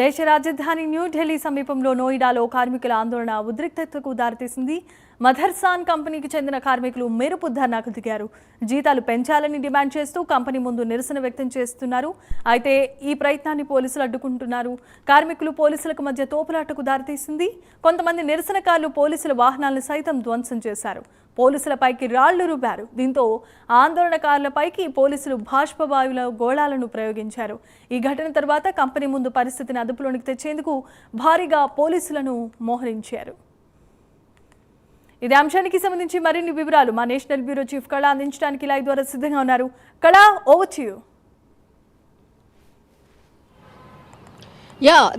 దేశ రాజధాని న్యూఢిల్లీ సమీపంలో నోయిడాలో కార్మికుల ఆందోళన ఉద్రిక్తతకు దారితీసింది. మదర్సాన్ కంపెనీకి చెందిన కార్మికులు మెరుపు ధర్నాకు దిగారు. జీతాలు పెంచాలని డిమాండ్ చేస్తూ కంపెనీ ముందు నిరసన వ్యక్తం చేస్తున్నారు. అయితే ఈ ప్రయత్నాన్ని పోలీసులు అడ్డుకుంటున్నారు. కార్మికులు పోలీసులకు మధ్య తోపులాటకు దారితీసింది. కొంతమంది నిరసనకారులు పోలీసుల వాహనాలను సైతం ధ్వంసం చేశారు. పోలీసులపైకి రాళ్లు రుబ్బారు. దీంతో ఆందోళనకారులపైకి పోలీసులు బాష్పవాయువుల గోళాలను ప్రయోగించారు. ఈ ఘటన తర్వాత కంపెనీ ముందు పరిస్థితిని అదుపులోనికి తెచ్చేందుకు భారీగా పోలీసులను మోహరించారు. ఇదే అంశానికి సంబంధించి మరిన్ని వివరాలు మా నేషనల్ బ్యూరో చీఫ్ కళ అందించడానికి లైవ్ ద్వారా సిద్ధంగా ఉన్నారు. కళ, ఓవర్ టు యు.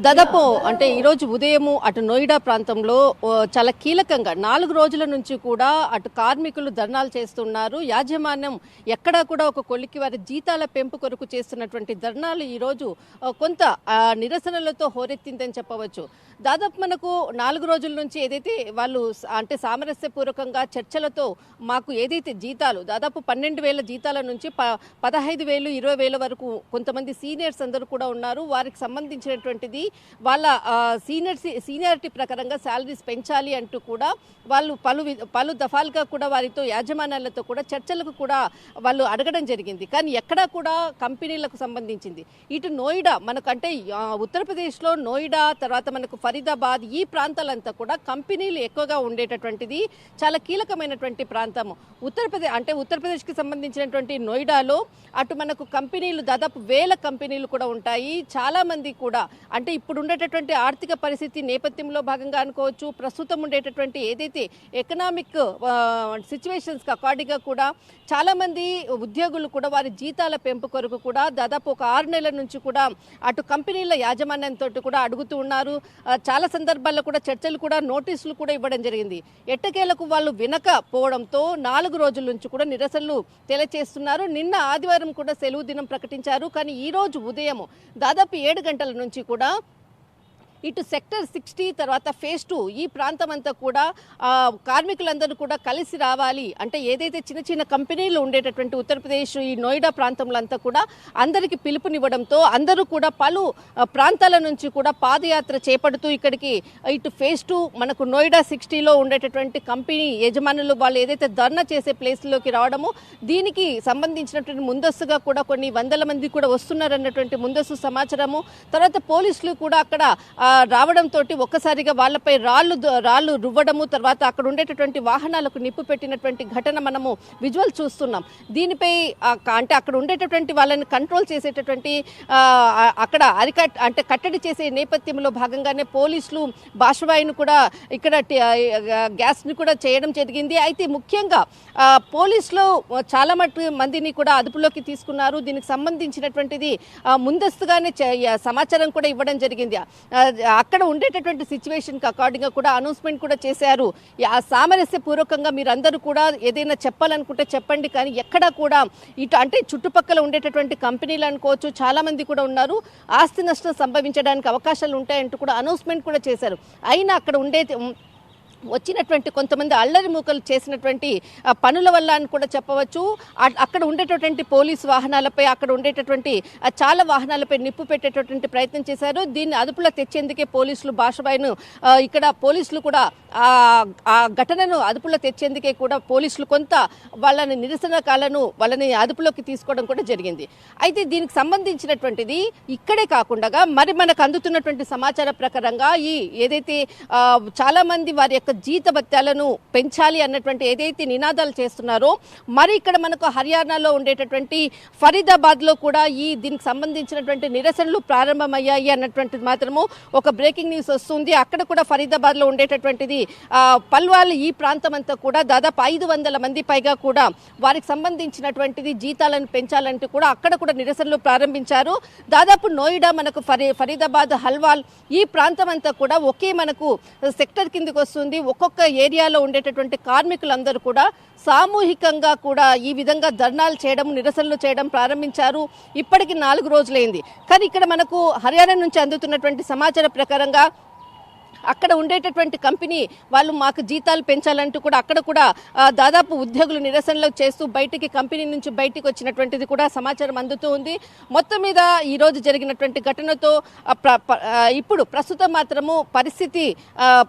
దాదాపు అంటే ఈరోజు ఉదయము అటు నోయిడా ప్రాంతంలో చాలా కీలకంగా 4 రోజుల నుంచి కూడా అటు కార్మికులు ధర్నాలు చేస్తున్నారు. యాజమాన్యం ఎక్కడా కూడా ఒక కొలిక్కి వారి జీతాల పెంపు కొరకు చేస్తున్నటువంటి ధర్నాలు ఈరోజు కొంత నిరసనలతో హోరెత్తిందని చెప్పవచ్చు. దాదాపు మనకు 4 రోజుల నుంచి ఏదైతే వాళ్ళు అంటే సామరస్యపూర్వకంగా చర్చలతో మాకు ఏదైతే జీతాలు దాదాపు 12,000 జీతాల నుంచి 15,000, 20,000 వరకు కొంతమంది సీనియర్స్ అందరూ కూడా ఉన్నారు. వారికి సంబంధించినటువంటి వాళ్ళ సీనియారిటీ ప్రకారంగా శాలరీస్ పెంచాలి అంటూ కూడా వాళ్ళు పలు దఫాలుగా కూడా వారితో యాజమాన్యాలతో కూడా చర్చలకు కూడా వాళ్ళు అడగడం జరిగింది. కానీ ఎక్కడా కూడా కంపెనీలకు సంబంధించింది ఇటు నోయిడా మనకంటే ఉత్తరప్రదేశ్లో నోయిడా తర్వాత మనకు ఫరీదాబాద్ ఈ ప్రాంతాలంతా కూడా కంపెనీలు ఎక్కువగా ఉండేటటువంటిది చాలా కీలకమైనటువంటి ప్రాంతము. ఉత్తరప్రదేశ్కి సంబంధించినటువంటి నోయిడాలో అటు మనకు కంపెనీలు దాదాపు 1000 కంపెనీలు కూడా ఉంటాయి. చాలా మంది కూడా అంటే ఇప్పుడు ఉండేటటువంటి ఆర్థిక పరిస్థితి నేపథ్యంలో భాగంగా అనుకోవచ్చు, ప్రస్తుతం ఉండేటటువంటి ఏదైతే ఎకనామిక్ సిచ్యువేషన్స్కి అకార్డింగ్గా కూడా చాలామంది ఉద్యోగులు కూడా వారి జీతాల పెంపు కొరకు కూడా దాదాపు ఒక 6 నెలల నుంచి కూడా అటు కంపెనీల యాజమాన్యంతో కూడా అడుగుతూ ఉన్నారు. చాలా సందర్భాల్లో కూడా చర్చలు కూడా నోటీసులు కూడా ఇవ్వడం జరిగింది. ఎట్టకేలకు వాళ్ళు వినకపోవడంతో 4 రోజుల నుంచి కూడా నిరసనలు తెలియచేస్తున్నారు. నిన్న ఆదివారం కూడా సెలవు దినం ప్రకటించారు. కానీ ఈ రోజు ఉదయం దాదాపు 7 గంటల నుంచి కూడా ఇటు సెక్టర్ 60 తర్వాత ఫేజ్ 2 ఈ ప్రాంతం అంతా కూడా కార్మికులందరూ కూడా కలిసి రావాలి అంటే ఏదైతే చిన్న చిన్న కంపెనీలు ఉండేటటువంటి ఉత్తరప్రదేశ్ ఈ నోయిడా ప్రాంతంలో అంతా కూడా అందరికీ పిలుపునివ్వడంతో అందరూ కూడా పలు ప్రాంతాల నుంచి కూడా పాదయాత్ర చేపడుతూ ఇక్కడికి ఇటు ఫేజ్ 2 మనకు నోయిడా 60లో ఉండేటటువంటి కంపెనీ యజమానులు వాళ్ళు ఏదైతే ధర్నా చేసే ప్లేస్లోకి రావడము, దీనికి సంబంధించినటువంటి ముందస్తుగా కూడా కొన్ని వందల మంది కూడా వస్తున్నారన్నటువంటి ముందస్తు సమాచారము. తర్వాత పోలీసులు కూడా అక్కడ రావడంతో ఒక్కసారిగా వాళ్ళపై రాళ్ళు రువ్వడము, తర్వాత అక్కడ ఉండేటటువంటి వాహనాలకు నిప్పు పెట్టినటువంటి ఘటన మనము విజువల్ చూస్తున్నాం. దీనిపై అంటే అక్కడ ఉండేటటువంటి వాళ్ళని కంట్రోల్ చేసేటటువంటి అక్కడ కట్టడి చేసే నేపథ్యంలో భాగంగానే పోలీసులు బాష్పవాయువును కూడా ఇక్కడ గ్యాస్ని కూడా చేయడం జరిగింది. అయితే ముఖ్యంగా పోలీసులు చాలా మందిని కూడా అదుపులోకి తీసుకున్నారు. దీనికి సంబంధించినటువంటిది ముందస్తుగానే సమాచారం కూడా ఇవ్వడం జరిగింది. అక్కడ ఉండేటటువంటి సిచ్యువేషన్కి అకార్డింగ్గా కూడా అనౌన్స్మెంట్ కూడా చేశారు. సామరస్యపూర్వకంగా మీరందరూ కూడా ఏదైనా చెప్పాలనుకుంటే చెప్పండి, కానీ ఎక్కడా కూడా ఇటు అంటే చుట్టుపక్కల ఉండేటటువంటి కంపెనీలు అనుకోవచ్చు చాలా మంది కూడా ఉన్నారు, ఆస్తి నష్టం సంభవించడానికి అవకాశాలు ఉంటాయంటూ కూడా అనౌన్స్మెంట్ కూడా చేశారు. అయినా అక్కడ వచ్చినటువంటి కొంతమంది అల్లరి మూకలు చేసినటువంటి పనుల వల్ల అని కూడా చెప్పవచ్చు. అక్కడ ఉండేటటువంటి పోలీసు వాహనాలపై అక్కడ ఉండేటటువంటి చాలా వాహనాలపై నిప్పు పెట్టేటటువంటి ప్రయత్నం చేశారు. దీన్ని అదుపులో తెచ్చేందుకే పోలీసులు బాష్పవాయువును ఇక్కడ పోలీసులు కూడా ఆ ఘటనను అదుపులో తెచ్చేందుకే కూడా పోలీసులు కొంత వాళ్ళని నిరసనకాలను వాళ్ళని అదుపులోకి తీసుకోవడం కూడా జరిగింది. అయితే దీనికి సంబంధించినటువంటిది ఇక్కడే కాకుండా మరి మనకు అందుతున్నటువంటి సమాచారం ప్రకారంగా ఏదైతే చాలా మంది వారి యొక్క జీతభత్యాలను పెంచాలి అన్నటువంటి ఏదైతే నినాదాలు చేస్తున్నారో, మరి ఇక్కడ మనకు హర్యానాలో ఉండేటటువంటి ఫరీదాబాద్లో కూడా దీనికి సంబంధించినటువంటి నిరసనలు ప్రారంభమయ్యాయి అన్నటువంటిది మాత్రము ఒక బ్రేకింగ్ న్యూస్ వస్తుంది. అక్కడ కూడా ఫరీదాబాద్లో ఉండేటటువంటిది పల్వాల్ ఈ ప్రాంతం అంతా కూడా దాదాపు 500 మంది పైగా కూడా వారికి సంబంధించినటువంటిది జీతాలను పెంచాలంటూ కూడా అక్కడ కూడా నిరసనలు ప్రారంభించారు. దాదాపు నోయిడా మనకు ఫరీదాబాద్, హల్వాల్ ఈ ప్రాంతం అంతా కూడా ఒకే మనకు సెక్టర్ కిందకి వస్తుంది. ఒక్కొక్క ఏరియాలో ఉండేటటువంటి కార్మికులందరూ కూడా సామూహికంగా కూడా ఈ విధంగా ధర్నాలు చేయడం, నిరసనలు చేయడం ప్రారంభించారు. ఇప్పటికి 4 రోజులైంది. కానీ ఇక్కడ మనకు హర్యానా నుంచి అందుతున్నటువంటి సమాచారం ప్రకారంగా అక్కడ ఉండేటటువంటి కంపెనీ వాళ్ళు మాకు జీతాలు పెంచాలంటూ కూడా అక్కడ కూడా దాదాపు ఉద్యోగులు నిరసనలు చేస్తూ కంపెనీ నుంచి బయటికి వచ్చినటువంటిది కూడా సమాచారం అందుతూ ఉంది. మొత్తం మీద ఈ రోజు జరిగినటువంటి ఘటనతో ఇప్పుడు ప్రస్తుతం మాత్రము పరిస్థితి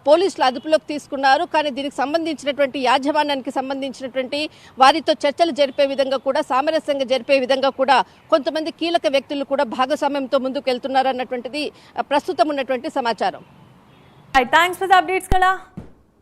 పోలీసులు అదుపులోకి తీసుకున్నారు. కానీ దీనికి సంబంధించినటువంటి యాజమాన్యానికి సంబంధించినటువంటి వారితో చర్చలు జరిపే విధంగా కూడా సామరస్యంగా జరిపే విధంగా కూడా కొంతమంది కీలక వ్యక్తులు కూడా భాగస్వామ్యంతో ముందుకు వెళ్తున్నారు అన్నటువంటిది ప్రస్తుతం ఉన్నటువంటి సమాచారం. థ్యాంక్స్ ఫర్ ద అప్డేట్స్ కళ.